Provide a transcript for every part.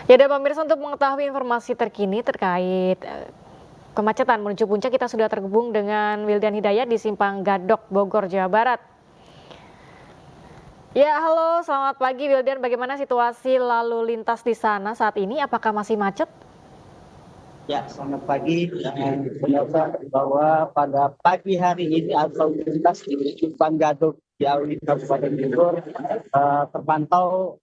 Ya, dan pemirsa, untuk mengetahui informasi terkini terkait kemacetan menuju puncak, kita sudah terhubung dengan Wildan Hidayat di Simpang Gadok, Bogor, Jawa Barat. Ya, halo, selamat pagi Wildan. Bagaimana situasi lalu lintas di sana saat ini? Apakah masih macet? Ya, selamat pagi. Pemirsa, bahwa pada pagi hari ini arus lalu lintas di Simpang Gadok Ciawi Kabupaten Bogor terpantau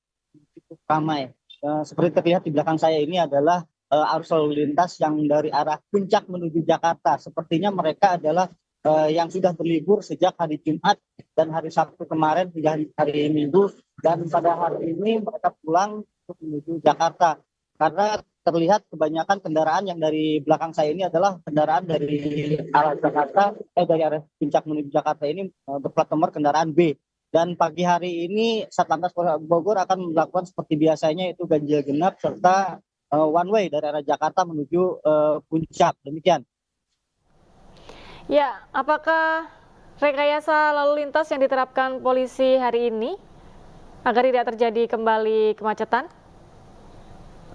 cukup ramai. Seperti terlihat di belakang saya ini adalah arus lalu lintas yang dari arah Puncak menuju Jakarta. Sepertinya mereka adalah yang sudah berlibur sejak hari Jumat dan hari Sabtu kemarin hingga hari Minggu, dan pada hari ini mereka pulang untuk menuju Jakarta. Karena terlihat kebanyakan kendaraan yang dari belakang saya ini adalah kendaraan dari arah Jakarta, dari arah Puncak menuju Jakarta ini berplat nomor kendaraan B. Dan pagi hari ini Satlantas Polres Bogor akan melakukan seperti biasanya, yaitu ganjil genap serta one way dari arah Jakarta menuju Puncak. Demikian. Ya, apakah rekayasa lalu lintas yang diterapkan polisi hari ini agar tidak terjadi kembali kemacetan?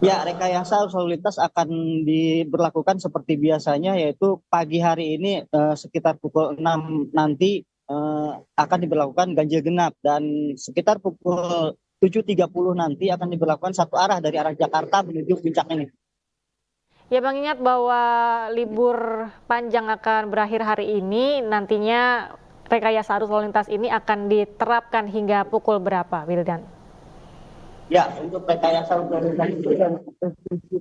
Ya, rekayasa arus lalu lintas akan diberlakukan seperti biasanya, yaitu pagi hari ini sekitar pukul 6 nanti akan diberlakukan ganjil genap, dan sekitar pukul 7.30 nanti akan diberlakukan satu arah dari arah Jakarta menuju puncak ini. Ya, mengingat bahwa libur panjang akan berakhir hari ini, nantinya rekayasa arus lalu lintas ini akan diterapkan hingga pukul berapa, Wildan? Ya, untuk rekayasa lalu lintas itu dari pukul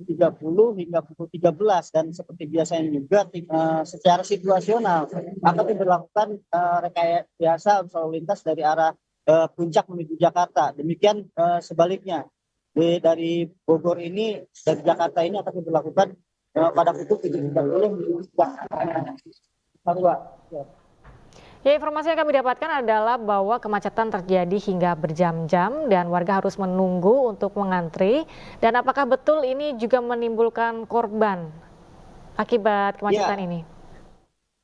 7.30 hingga pukul 13, dan seperti biasanya juga secara situasional akan diberlakukan rekayasa arus lalu lintas dari arah Puncak menuju Jakarta. Demikian sebaliknya dari Bogor ini, dari Jakarta ini akan diberlakukan pada pukul 7.30 menuju Jakarta. Ya, informasi yang kami dapatkan adalah bahwa kemacetan terjadi hingga berjam-jam dan warga harus menunggu untuk mengantri. Dan apakah betul ini juga menimbulkan korban akibat kemacetan ini?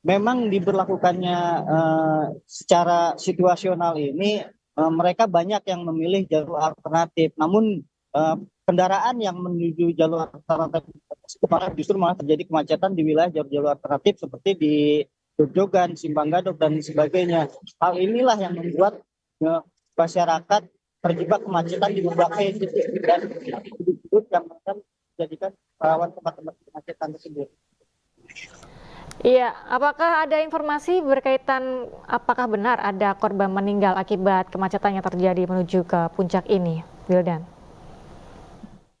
Memang diberlakukannya secara situasional ini, mereka banyak yang memilih jalur alternatif. Namun kendaraan yang menuju jalur alternatif justru malah terjadi kemacetan di wilayah jalur-jalur alternatif seperti di Grojogan, Simpang Gadok, dan sebagainya. Hal inilah yang membuat masyarakat terjebak kemacetan di berbagai titik dan sudut yang akan menjadikan rawan tempat-tempat kemacetan tersebut. Iya, apakah ada informasi berkaitan apakah benar ada korban meninggal akibat kemacetan yang terjadi menuju ke puncak ini, Wildan?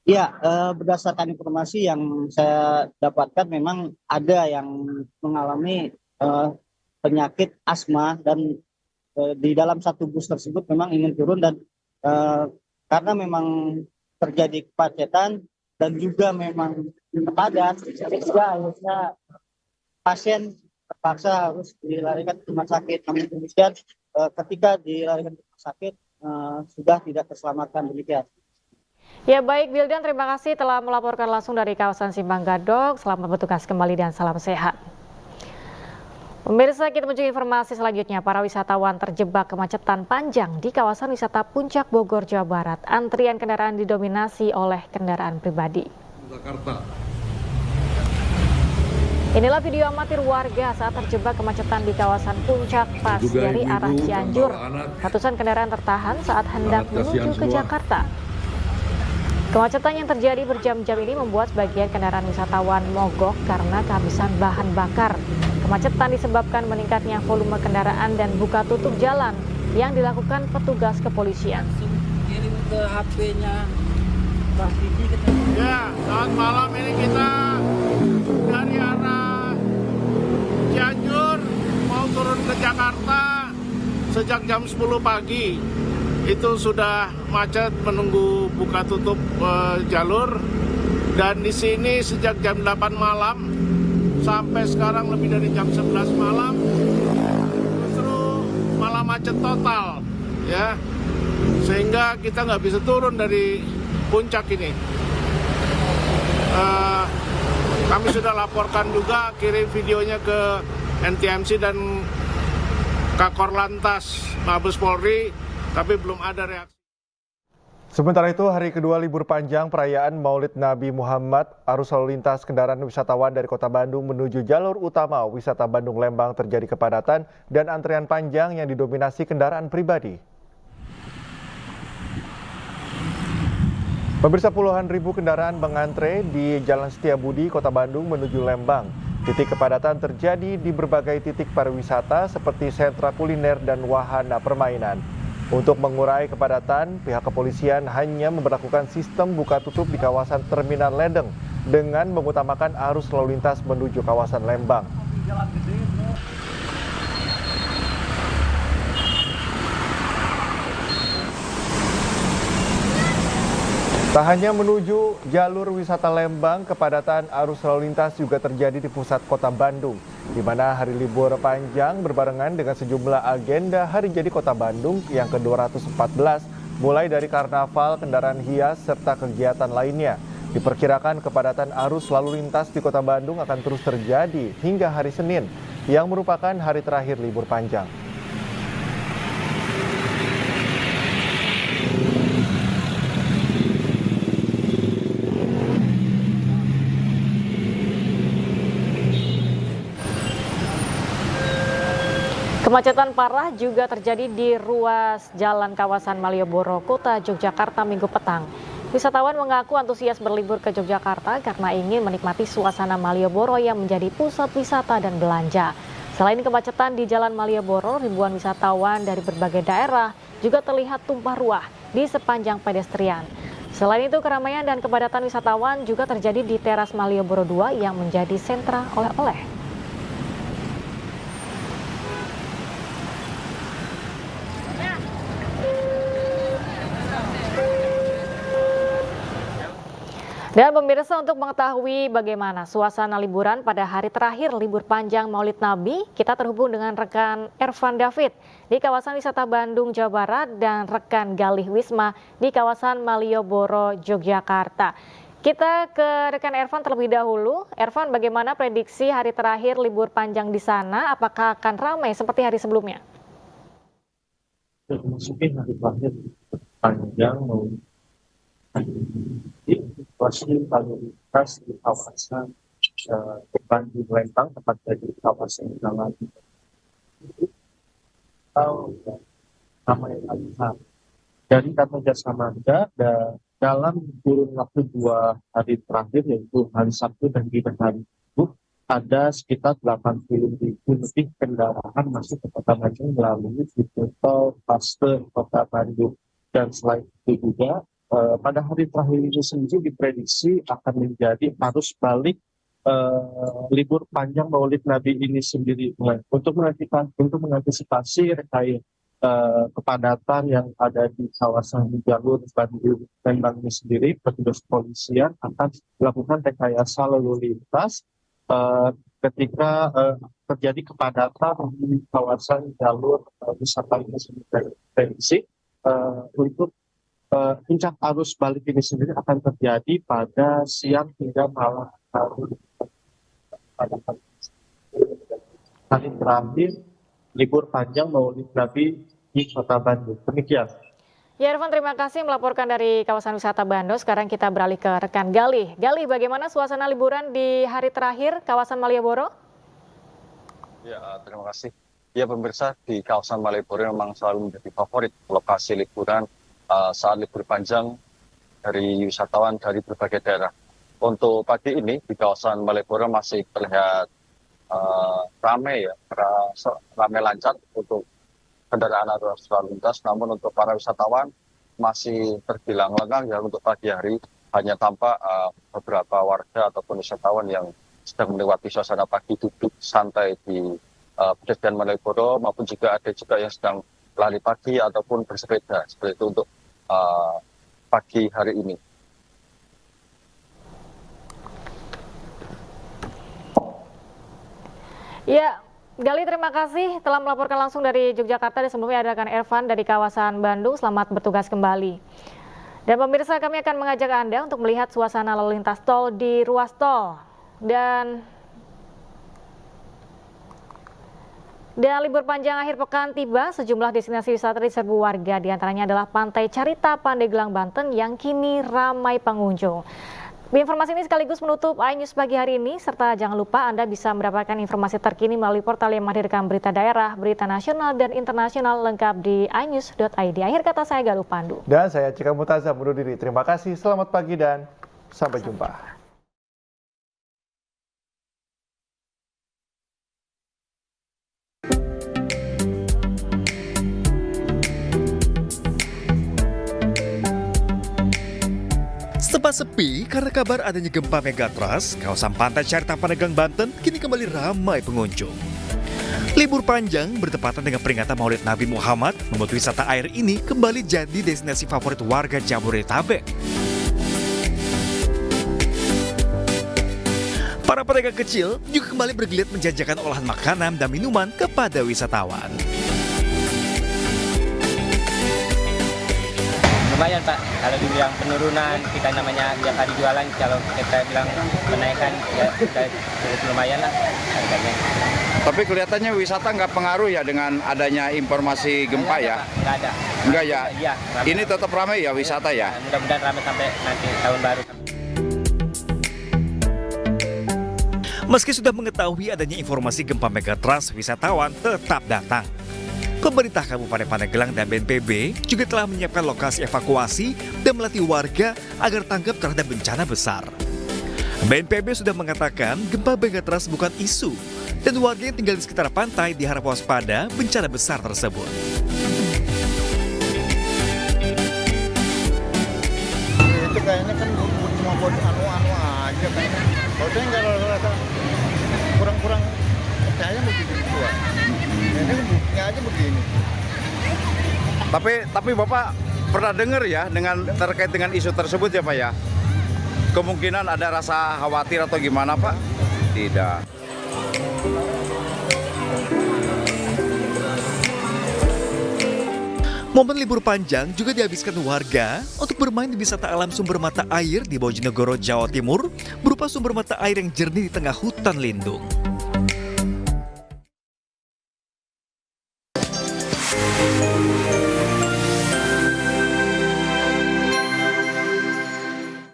Ya, berdasarkan informasi yang saya dapatkan, memang ada yang mengalami penyakit asma, dan di dalam satu bus tersebut memang ingin turun, dan karena memang terjadi kemacetan dan juga memang padat, sehingga akhirnya pasien terpaksa harus dilarikan ke rumah sakit. Namun demikian, ketika dilarikan ke rumah sakit sudah tidak terselamatkan. Demikian. Ya, baik Wildan, terima kasih telah melaporkan langsung dari kawasan Simpang Gadok. Selamat bertugas kembali dan salam sehat. Pemirsa, kita menuju informasi selanjutnya. Para wisatawan terjebak kemacetan panjang di kawasan wisata Puncak Bogor, Jawa Barat. Antrian kendaraan didominasi oleh kendaraan pribadi. Jakarta. Inilah video amatir warga saat terjebak kemacetan di kawasan Puncak pas dari arah Cianjur. Ratusan kendaraan tertahan saat hendak menuju ke Jakarta. Kemacetan yang terjadi berjam-jam ini membuat sebagian kendaraan wisatawan mogok karena kehabisan bahan bakar. Kemacetan disebabkan meningkatnya volume kendaraan dan buka tutup jalan yang dilakukan petugas kepolisian. Kirim ke HP-nya Pak Didi. Ya, saat malam ini kita dari arah Cianjur mau turun ke Jakarta sejak jam 10 pagi. Itu sudah macet menunggu buka tutup jalur, dan di sini sejak jam 8 malam sampai sekarang lebih dari jam 11 malam justru malah macet total, ya, sehingga kita nggak bisa turun dari puncak ini. Kami sudah laporkan juga, kirim videonya ke NTMC dan Kakor Lantas Mabes Polri, tapi belum ada reaksi. Sementara itu, hari kedua libur panjang perayaan Maulid Nabi Muhammad, arus lalu lintas kendaraan wisatawan dari kota Bandung menuju jalur utama wisata Bandung Lembang terjadi kepadatan dan antrean panjang yang didominasi kendaraan pribadi. Pemirsa, puluhan ribu kendaraan mengantre di Jalan Setiabudi, Kota Bandung menuju Lembang. Titik kepadatan terjadi di berbagai titik pariwisata seperti sentra kuliner dan wahana permainan. Untuk mengurai kepadatan, pihak kepolisian hanya memberlakukan sistem buka tutup di kawasan Terminal Ledeng dengan mengutamakan arus lalu lintas menuju kawasan Lembang. Tak hanya menuju jalur wisata Lembang, kepadatan arus lalu lintas juga terjadi di pusat kota Bandung, di mana hari libur panjang berbarengan dengan sejumlah agenda hari jadi kota Bandung yang ke-214, mulai dari karnaval, kendaraan hias, serta kegiatan lainnya. Diperkirakan kepadatan arus lalu lintas di kota Bandung akan terus terjadi hingga hari Senin, yang merupakan hari terakhir libur panjang. Kemacetan parah juga terjadi di ruas jalan kawasan Malioboro, Kota Yogyakarta Minggu petang. Wisatawan mengaku antusias berlibur ke Yogyakarta karena ingin menikmati suasana Malioboro yang menjadi pusat wisata dan belanja. Selain kemacetan di Jalan Malioboro, ribuan wisatawan dari berbagai daerah juga terlihat tumpah ruah di sepanjang pedestrian. Selain itu, keramaian dan kepadatan wisatawan juga terjadi di teras Malioboro 2 yang menjadi sentra oleh-oleh. Dan pemirsa, untuk mengetahui bagaimana suasana liburan pada hari terakhir libur panjang Maulid Nabi, kita terhubung dengan rekan Ervan David di kawasan wisata Bandung, Jawa Barat, dan rekan Galih Wisma di kawasan Malioboro, Yogyakarta. Kita ke rekan Ervan terlebih dahulu. Ervan, bagaimana prediksi hari terakhir libur panjang di sana? Apakah akan ramai seperti hari sebelumnya? Memasuki hari terakhir panjang Maulid situasi lalu lintas di kawasan Bandung Lembang, tepatnya di kawasan Jalan ramai lancar. Dari kata Jasa Marga, dalam kurun waktu 2 hari terakhir, yaitu hari Sabtu dan juga hari Minggu, ada sekitar 80.000 lebih kendaraan masuk ke Kota Bandung melalui tol Paster Kota Bandung. Dan selain itu juga pada hari terakhir ini sendiri diprediksi akan menjadi arus balik libur panjang Maulid Nabi ini sendiri. Untuk mengantisipasi kepadatan yang ada di kawasan jalur Bandung Lembang ini sendiri, petugas kepolisian akan melakukan rekayasa lalu lintas ketika terjadi kepadatan di kawasan jalur wisata ini sendiri. Prediksi untuk puncak arus balik ini sendiri akan terjadi pada siang hingga malam pada hari terakhir libur panjang Maulid Nabi di Kota Bandung. Demikian. Ya, Ervan, terima kasih melaporkan dari kawasan wisata Bandung. Sekarang kita beralih ke rekan Galih. Galih, bagaimana suasana liburan di hari terakhir kawasan Malioboro? Ya, terima kasih. Ya, pemirsa, di kawasan Malioboro memang selalu menjadi favorit lokasi liburan saat libur panjang dari wisatawan dari berbagai daerah. Untuk pagi ini di kawasan Malioboro masih terlihat ramai lancar untuk kendaraan arus lalu lintas. Namun untuk para wisatawan masih terbilang lengang ya untuk pagi hari. Hanya tampak beberapa warga ataupun wisatawan yang sedang melewati suasana pagi duduk santai di pedestrian Malioboro, maupun juga ada juga yang sedang lari pagi ataupun bersepeda, seperti itu untuk pagi hari ini. Ya, Gali, terima kasih telah melaporkan langsung dari Yogyakarta. Dan sebelumnya ada rekan Ervan dari kawasan Bandung. Selamat bertugas kembali. Dan pemirsa, kami akan mengajak Anda untuk melihat suasana lalu lintas tol di ruas tol. Dan Dan libur panjang akhir pekan tiba, sejumlah destinasi wisata diserbu warga, diantaranya adalah Pantai Carita, Pandeglang, Banten yang kini ramai pengunjung. Informasi ini sekaligus menutup iNews pagi hari ini, serta jangan lupa Anda bisa mendapatkan informasi terkini melalui portal yang menghadirkan berita daerah, berita nasional, dan internasional lengkap di inews.id. Akhir kata saya Galuh Pandu. Dan saya Cika Mutaza undur diri. Terima kasih, selamat pagi dan sampai jumpa. Sempat sepi karena kabar adanya gempa megatrust, kawasan Pantai Carita Pandeglang, Banten kini kembali ramai pengunjung. Libur panjang bertepatan dengan peringatan Maulid Nabi Muhammad membuat wisata air ini kembali jadi destinasi favorit warga Jabodetabek. Para pedagang kecil juga kembali bergeliat menjajakan olahan makanan dan minuman kepada wisatawan. Lumayan Pak, kalau dibilang penurunan kita namanya tiap hari jualan, kalau kita bilang kenaikan ya kita cukup lumayan lah harganya. Tapi kelihatannya wisata nggak pengaruh ya dengan adanya informasi gempa ya? Nggak ada. Nggak ya? Iya. Ini tetap ramai ya wisata ya? Mudah-mudahan ramai sampai nanti tahun baru. Meski sudah mengetahui adanya informasi gempa megatrust, wisatawan tetap datang. Pemerintah Kabupaten Pandeglang dan BNPB juga telah menyiapkan lokasi evakuasi dan melatih warga agar tanggap terhadap bencana besar. BNPB sudah mengatakan gempa megatrust bukan isu dan warga yang tinggal di sekitar pantai diharap waspada bencana besar tersebut. Itu kayaknya kan cuma buat anu-anu aja kan. Kalau saya nggak rasa kurang-kurang percaya begitu juga. Ini buktinya aja begini. Tapi Bapak pernah dengar ya dengan terkait dengan isu tersebut ya Pak ya? Kemungkinan ada rasa khawatir atau gimana Pak? Tidak. Momen libur panjang juga dihabiskan warga untuk bermain di wisata alam sumber mata air di Bojonegoro, Jawa Timur, berupa sumber mata air yang jernih di tengah hutan lindung.